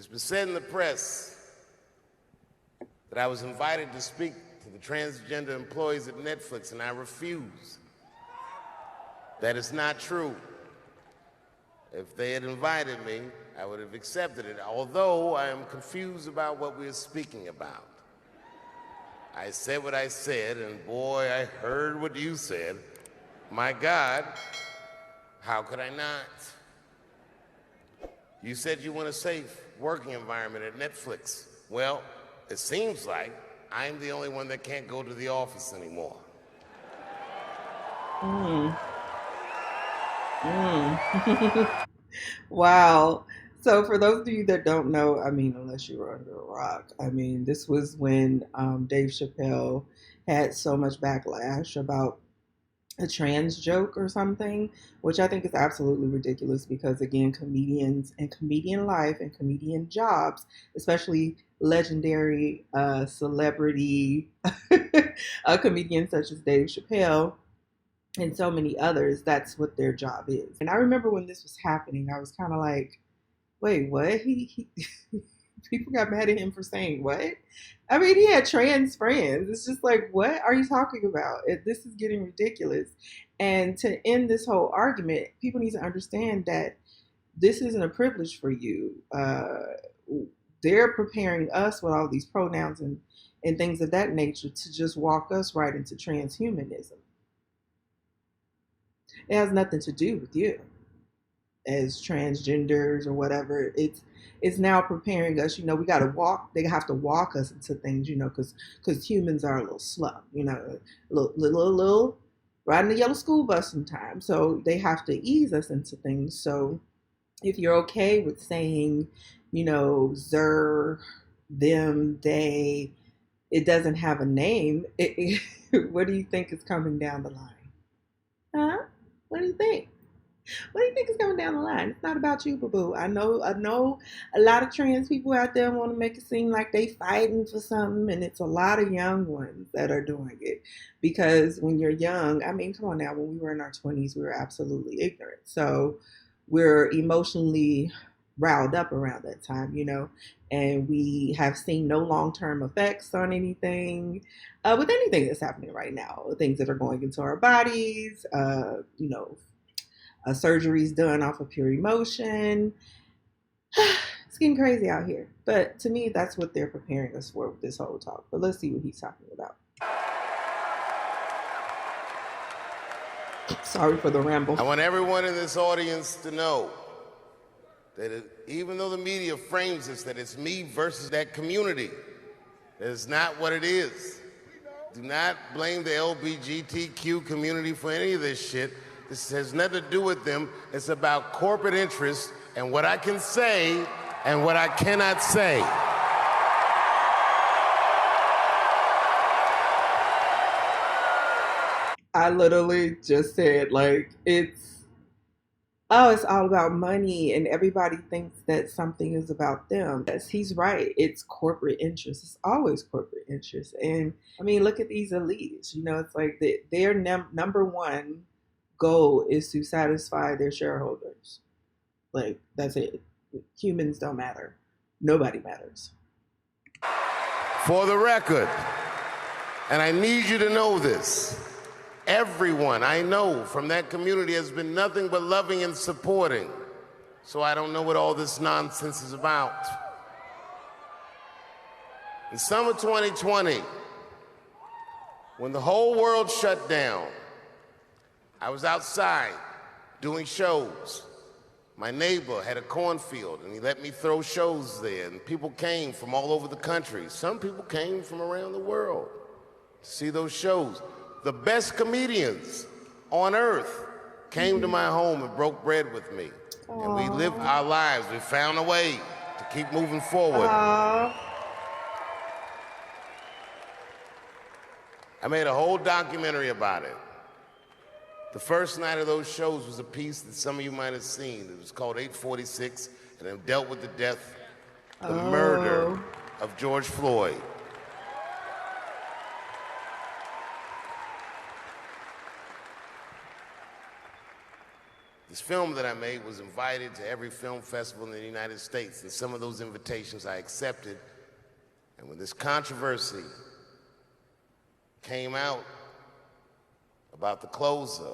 It's been said in the press that I was invited to speak to the transgender employees at Netflix, and I refuse. That is not true. If they had invited me, I would have accepted it, although I am confused about what we are speaking about. I said what I said, and boy, I heard what you said. My God, how could I not? You said you want a safe working environment at Netflix. Well, it seems like I'm the only one that can't go to the office anymore. Wow. So for those of you that don't know, I mean, unless you were under a rock, I mean, this was when Dave Chappelle had so much backlash about a trans joke or something, which I think is absolutely ridiculous because, again, comedians and comedian life and comedian jobs, especially legendary celebrity comedians such as Dave Chappelle, and so many others, that's what their job is. And I remember when this was happening, I was kind of like, wait, what? He people got mad at him for saying what? I mean, he had trans friends. It's just like, what are you talking about? This is getting ridiculous. And to end this whole argument, people need to understand that this isn't a privilege for you. They're preparing us with all these pronouns and things of that nature to just walk us right into transhumanism. It has nothing to do with you as transgenders or whatever. It's now preparing us. We got to walk. They have to walk us into things, because humans are a little slow. A little riding the yellow school bus sometimes. So they have to ease us into things. So if you're okay with saying, zer, them, they, it doesn't have a name. What do you think is coming down the line? Huh? What do you think? What do you think is coming down the line? It's not about you, boo boo. I know a lot of trans people out there want to make it seem like they fighting for something, and it's a lot of young ones that are doing it. Because when you're young, I mean, come on now, when we were in our 20s, we were absolutely ignorant. So we're emotionally riled up around that time, and we have seen no long-term effects on anything, with anything that's happening right now, things that are going into our bodies, surgeries done off of pure emotion. It's getting crazy out here. But to me, that's what they're preparing us for with this whole talk. But let's see what he's talking about. Sorry for the ramble. I want everyone in this audience to know that even though the media frames this, that it's me versus that community, that is not what it is. Do not blame the LGBTQ community for any of this shit. This has nothing to do with them. It's about corporate interests and what I can say and what I cannot say. I literally just said, it's all about money, and everybody thinks that something is about them. Yes, he's right. It's corporate interests. It's always corporate interests. And I mean, look at these elites. It's like their number one goal is to satisfy their shareholders. Like, that's it. Humans don't matter. Nobody matters. For the record, and I need you to know this, everyone I know from that community has been nothing but loving and supporting. So I don't know what all this nonsense is about. In summer 2020, when the whole world shut down, I was outside doing shows. My neighbor had a cornfield, and he let me throw shows there, and people came from all over the country. Some people came from around the world to see those shows. The best comedians on earth came to my home and broke bread with me. Aww. And we lived our lives. We found a way to keep moving forward. Aww. I made a whole documentary about it. The first night of those shows was a piece that some of you might have seen. It was called 846, and it dealt with the death, the murder of George Floyd. This film that I made was invited to every film festival in the United States, and some of those invitations I accepted. And when this controversy came out about the closer,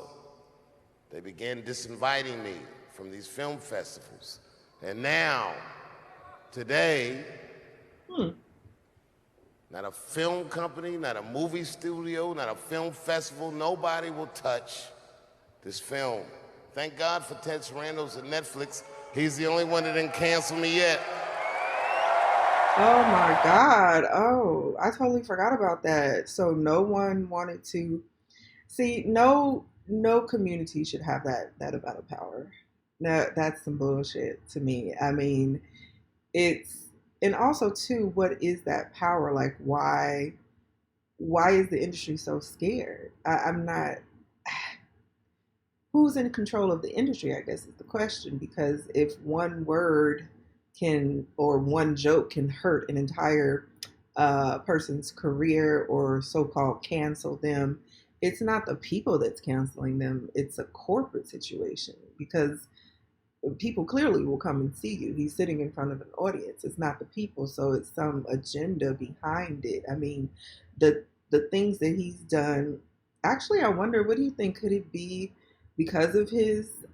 they began disinviting me from these film festivals. And now, today, not a film company, not a movie studio, not a film festival, nobody will touch this film. Thank God for Ted Sarandos at Netflix. He's the only one that didn't cancel me yet. Oh my God. Oh, I totally forgot about that. So no one wanted to see, no community should have that amount of power. No, that's some bullshit to me. I mean, it's and also too, what is that power? Like why is the industry so scared? I'm not who's in control of the industry, I guess is the question. Because if one word can or one joke can hurt an entire person's career or so-called cancel them, it's not the people that's canceling them, it's a corporate situation. Because people clearly will come and see you. He's sitting in front of an audience. It's not the people, so it's some agenda behind it. I mean, the things that he's done. Actually, I wonder, what do you think? Could it be because of his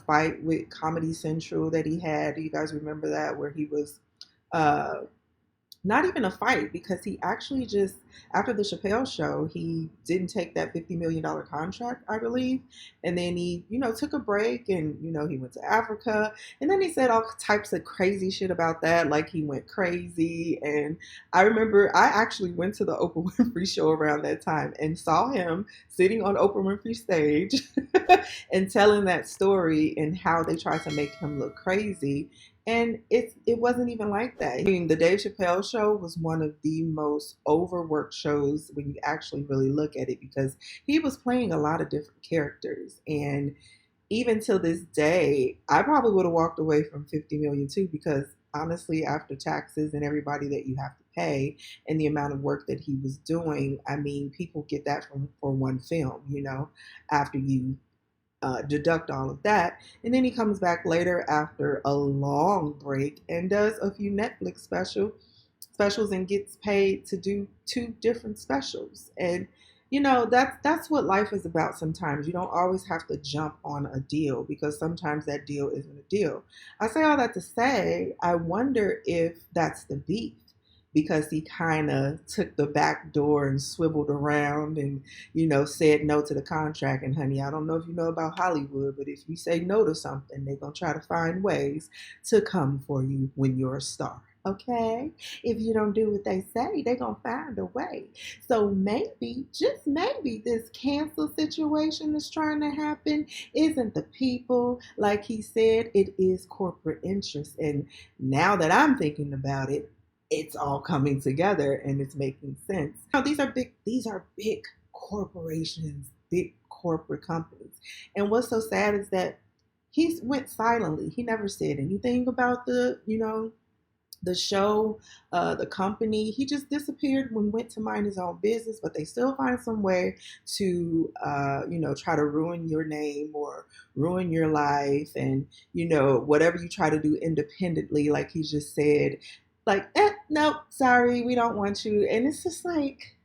fight with Comedy Central that he had? Do you guys remember that, where he was uh, not even a fight, because he actually just, after the Chappelle show, he didn't take that $50 million contract, I believe. And then he, took a break and, he went to Africa. And then he said all types of crazy shit about that, like he went crazy. And I remember I actually went to the Oprah Winfrey show around that time and saw him sitting on Oprah Winfrey's stage and telling that story and how they tried to make him look crazy. And it wasn't even like that. I mean, the Dave Chappelle show was one of the most overworked shows when you actually really look at it, because he was playing a lot of different characters. And even till this day, I probably would have walked away from 50 million too, because honestly, after taxes and everybody that you have to pay and the amount of work that he was doing, I mean, people get that for one film, after you deduct all of that. And then he comes back later after a long break and does a few Netflix specials and gets paid to do two different specials. And that's what life is about. Sometimes you don't always have to jump on a deal, because sometimes that deal isn't a deal. I say all that to say, I wonder if that's the beef, because he kind of took the back door and swiveled around and, said no to the contract. And honey, I don't know if you know about Hollywood, but if you say no to something, they're going to try to find ways to come for you when you're a star. Okay? If you don't do what they say, they're going to find a way. So maybe, just maybe, this cancel situation that's trying to happen isn't the people. Like he said, it is corporate interest. And now that I'm thinking about it, it's all coming together and it's making sense. Now, these are big corporations, big corporate companies. And what's so sad is that he went silently. He never said anything about the show, the company. He just disappeared and went to mind his own business, but they still find some way to, try to ruin your name or ruin your life. And, whatever you try to do independently, like he just said, like, nope, sorry, we don't want you. And it's just like,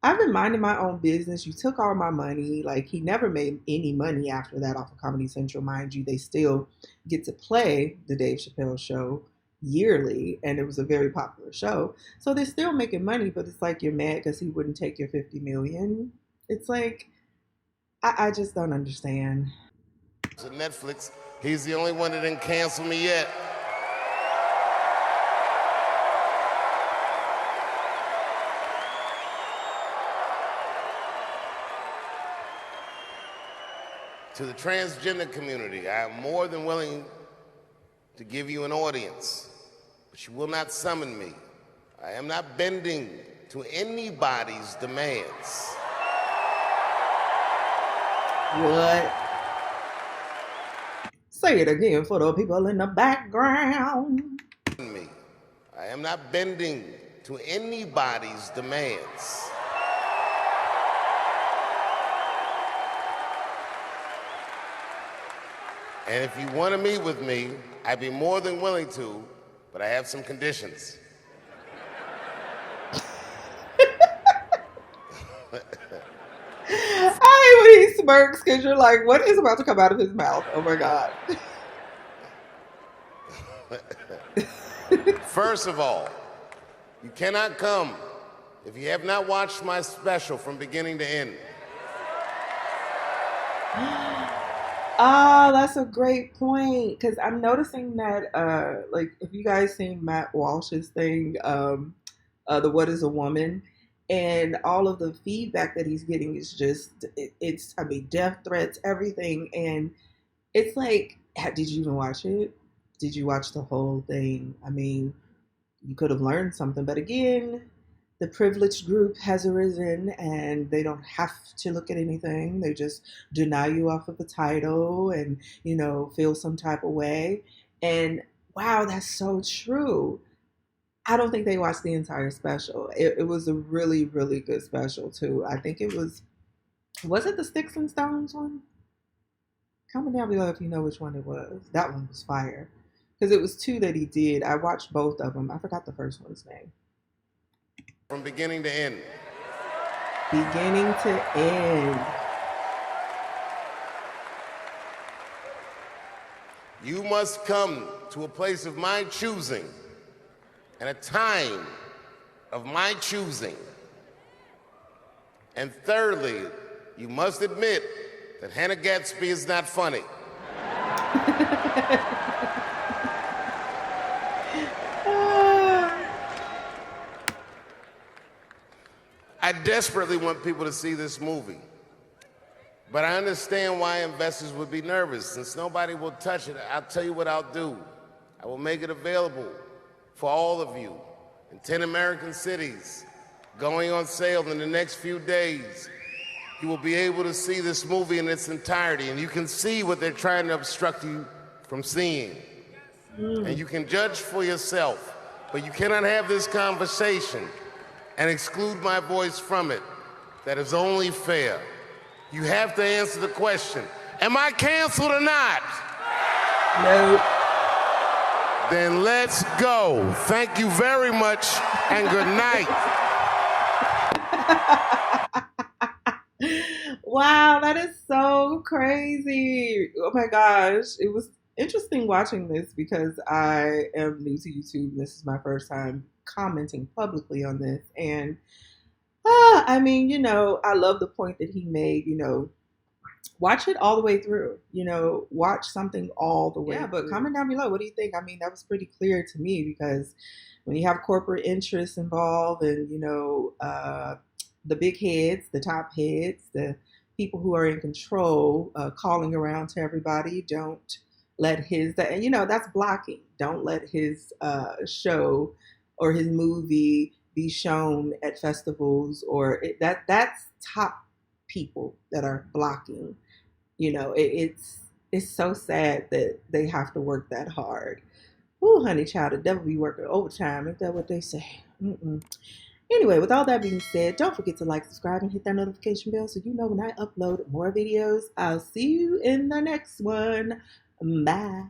I've been minding my own business. You took all my money. Like, he never made any money after that off of Comedy Central. Mind you, they still get to play the Dave Chappelle show yearly, and it was a very popular show. So they're still making money, but it's like you're mad because he wouldn't take your 50 million. It's like, I just don't understand. Netflix, he's the only one that didn't cancel me yet. To the transgender community, I am more than willing to give you an audience, but you will not summon me. I am not bending to anybody's demands. What? Say it again for the people in the background. Me. I am not bending to anybody's demands. And if you want to meet with me, I'd be more than willing to, but I have some conditions. I hate when he smirks because you're like, what is about to come out of his mouth? Oh my God. First of all, you cannot come if you have not watched my special from beginning to end. Ah, that's a great point because I'm noticing that, like, if you guys seen Matt Walsh's thing, the What Is a Woman, and all of the feedback that he's getting is just, it's, I mean, death threats, everything, and it's like, did you even watch it? Did you watch the whole thing? I mean, you could have learned something, but again, the privileged group has arisen and they don't have to look at anything. They just deny you off of the title and, feel some type of way. And wow, that's so true. I don't think they watched the entire special. It was a really, really good special too. I think was it the Sticks and Stones one? Comment down below if you know which one it was. That one was fire. Because it was two that he did. I watched both of them. I forgot the first one's name. From beginning to end. Beginning to end. You must come to a place of my choosing and a time of my choosing. And thirdly, you must admit that Hannah Gadsby is not funny. I desperately want people to see this movie, but I understand why investors would be nervous. Since nobody will touch it, I'll tell you what I'll do. I will make it available for all of you in 10 American cities, going on sale in the next few days. You will be able to see this movie in its entirety, and you can see what they're trying to obstruct you from seeing. And you can judge for yourself, but you cannot have this conversation and exclude my voice from it. That is only fair. You have to answer the question, am I canceled or not? No. Then let's go. Thank you very much, and good night. Wow, that is so crazy. Oh my gosh. It was interesting watching this because I am new to YouTube. This is my first time commenting publicly on this. And I mean, I love the point that he made, watch it all the way through, watch something all the way through. But comment down below, what do you think? I mean, that was pretty clear to me because when you have corporate interests involved and, the big heads, the top heads, the people who are in control, calling around to everybody, don't let and that's blocking. Don't let his show or his movie be shown at festivals or that's top people that are blocking. It's so sad that they have to work that hard. Ooh, honey child, the devil be working overtime. Ain't that what they say? Mm-mm. Anyway, with all that being said, don't forget to like, subscribe, and hit that notification bell so you know when I upload more videos. I'll see you in the next one. Bye.